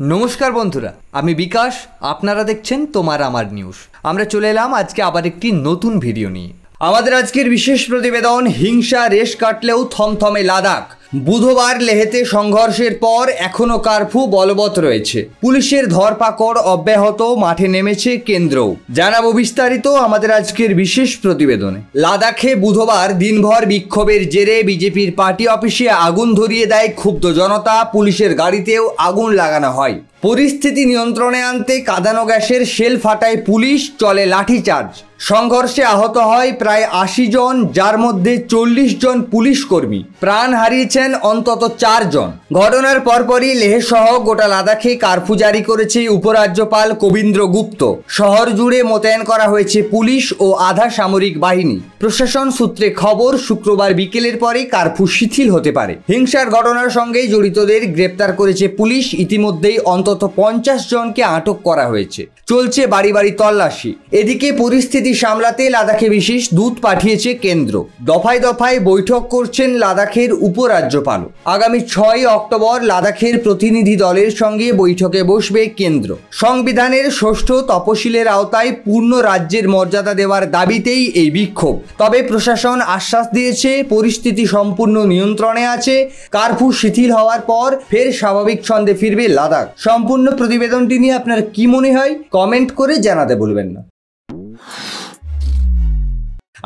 নমস্কার বন্ধুরা, আমি বিকাশ। আপনারা দেখছেন তোমার আমার নিউজ। আমরা চলে এলাম আজকে আবার একটি নতুন ভিডিও নিয়ে। আমাদের আজকের বিশেষ প্রতিবেদন, হিংসা রেশ কাটলেও থমথমে লাদাখ। বুধবার লেহেতে সংঘর্ষের পর এখনও কারফিউ বলবৎ রয়েছে। পুলিশের ধরপাকড় অব্যাহত, মাঠে নেমেছে কেন্দ্রও। জানাবো বিস্তারিত আমাদের আজকের বিশেষ প্রতিবেদনে। লাদাখে বুধবার দিনভর বিক্ষোভের জেরে বিজেপির পার্টি অফিসে আগুন ধরিয়ে দেয় ক্ষুব্ধ জনতা। পুলিশের গাড়িতেও আগুন লাগানো হয়। পরিস্থিতি নিয়ন্ত্রণে আনতে কাঁদানো গ্যাসের শেল ফাটায় পুলিশ, চলে লাঠিচার্জ। সংঘর্ষে আহত হয় প্রায় ৮০ জন, যার মধ্যে ৪০ জন পুলিশ কর্মী। প্রাণ হারিয়েছেন অন্তত ৪ জন। ঘটনার পরপরই লেহ সহ গোটা লাদাখে কারফিউ জারি করেছে উপরাজ্যপাল কবীন্দ্র গুপ্ত। শহর জুড়ে মোতায়েন করা হয়েছে পুলিশ ও আধা সামরিক বাহিনী। প্রশাসন সূত্রে খবর, শুক্রবার বিকেলের পরে কারফিউ শিথিল হতে পারে। হিংসার ঘটনার সঙ্গে জড়িতদের গ্রেপ্তার করেছে পুলিশ। ইতিমধ্যেই অন্তত ৫০ জনকে আটক করা হয়েছে। চলছে বাড়ি বাড়ি তল্লাশি। এদিকে পরিস্থিতি সামলাতে লাদাখে বিশেষ দূত পাঠিয়েছে কেন্দ্র। দফায় দফায় বৈঠক করছেন লাদাখের উপরাজ্যপাল। আগামী ৬ অক্টোবর লাদাখের প্রতিনিধি দলের সঙ্গে বৈঠকে বসবে কেন্দ্র। সংবিধানের ৬ষ্ঠ তফসিলের আওতায় পূর্ণ রাজ্যের মর্যাদা দেওয়ার দাবিতেই এই বিক্ষোভ। তবে প্রশাসন আশ্বাস দিয়েছে পরিস্থিতি সম্পূর্ণ নিয়ন্ত্রণে আছে। কারফিউ শিথিল হওয়ার পর ফের স্বাভাবিক ছন্দে ফিরবে লাদাখ। সম্পূর্ণ প্রতিবেদনটি নিয়ে আপনার কি মনে হয় কমেন্ট করে জানাতে ভুলবেন না।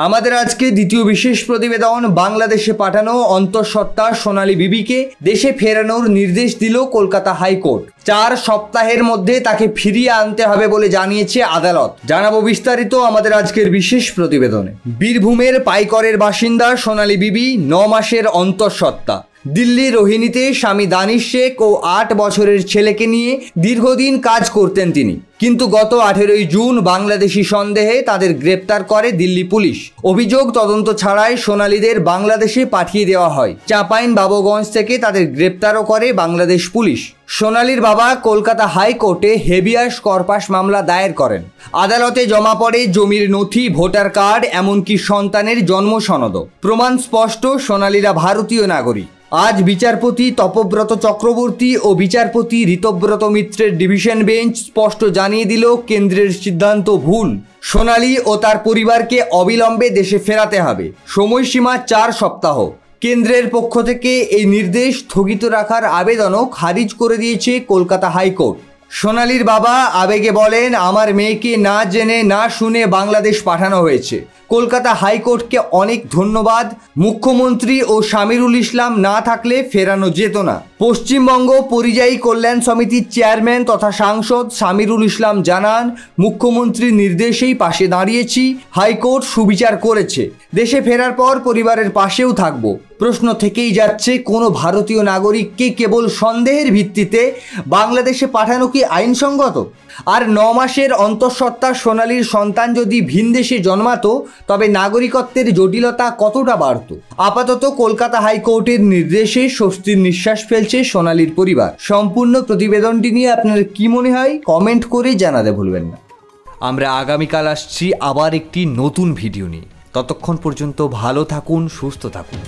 আমাদের আজকে দ্বিতীয় বিশেষ প্রতিবেদন, বাংলাদেশে পাঠানো অন্তঃসত্ত্বা সোনালী বিবিকে দেশে ফেরানোর নির্দেশ দিল কলকাতা হাইকোর্ট। ৪ সপ্তাহের মধ্যে তাকে ফিরিয়ে আনতে হবে বলে জানিয়েছে আদালত। জানাবো বিস্তারিত আমাদের আজকের বিশেষ প্রতিবেদনে। বীরভূমের পাইকরের বাসিন্দা সোনালী বিবি ৯ মাসের অন্তঃসত্ত্বা। দিল্লি রোহিণীতে স্বামী দানিশ শেখ ও ৮ বছরের ছেলেকে নিয়ে দীর্ঘদিন কাজ করতেন তিনি। কিন্তু গত ১৮ জুন বাংলাদেশি সন্দেহে তাদের গ্রেপ্তার করে দিল্লি পুলিশ। অভিযোগ তদন্ত ছাড়াই সোনালীদের বাংলাদেশে পাঠিয়ে দেওয়া হয়। চাঁপাইনবাবগঞ্জ থেকে তাদের গ্রেপ্তারও করে বাংলাদেশ পুলিশ। সোনালীর বাবা কলকাতা হাইকোর্টে হেবিয়াস কর্পাস মামলা দায়ের করেন। আদালতে জমা পড়ে জমির নথি, ভোটার কার্ড, এমনকি সন্তানের জন্ম সনদও। প্রমাণ স্পষ্ট, সোনালীরা ভারতীয় নাগরিক। আজ বিচারপতি তপব্রত চক্রবর্তী ও বিচারপতি ঋতব্রত মিত্রের ডিভিশন বেঞ্চ স্পষ্ট জানিয়ে দিল কেন্দ্রের সিদ্ধান্ত ভুল। সোনালী ও তার পরিবারকে অবিলম্বে দেশে ফেরাতে হবে। সময়সীমা ৪ সপ্তাহ। কেন্দ্রের পক্ষ থেকে এই নির্দেশ স্থগিত রাখার আবেদনও খারিজ করে দিয়েছে কলকাতা হাইকোর্ট। সোনালীর বাবা আবেগে বলেন, আমার মেয়েকে না জেনে না শুনে বাংলাদেশ পাঠানো হয়েছে। কলকাতা হাইকোর্টকে অনেক ধন্যবাদ। মুখ্যমন্ত্রী ও শামিরুল ইসলাম না থাকলে ফেরানো যেত না। পশ্চিমবঙ্গ পরিযায়ী কল্যাণ সমিতির চেয়ারম্যান তথা সাংসদ শামিরুল ইসলাম জানান, মুখ্যমন্ত্রীর নির্দেশেই পাশে দাঁড়িয়েছি। হাইকোর্ট সুবিচার করেছে। দেশে ফেরার পর পরিবারের পাশেও থাকব। প্রশ্ন থেকেই যাচ্ছে, কোনো ভারতীয় নাগরিককে কেবল সন্দেহের ভিত্তিতে বাংলাদেশে পাঠানো কি আইনসঙ্গত? আর ৯ মাসের অন্তঃসত্ত্বা সোনালীর সন্তান যদি ভিনদেশে জন্মাতো, তবে নাগরিকত্বের জটিলতা কতটা বাড়ত। আপাতত কলকাতা হাইকোর্টের নির্দেশে স্বস্তির নিঃশ্বাস ফেলছে সোনালীর পরিবার। সম্পূর্ণ প্রতিবেদনটি নিয়ে আপনার কি মনে হয় কমেন্ট করে জানাতে ভুলবেন না। আমরা আগামীকাল আসছি আবার একটি নতুন ভিডিও নিয়ে। ততক্ষণ পর্যন্ত ভালো থাকুন, সুস্থ থাকুন।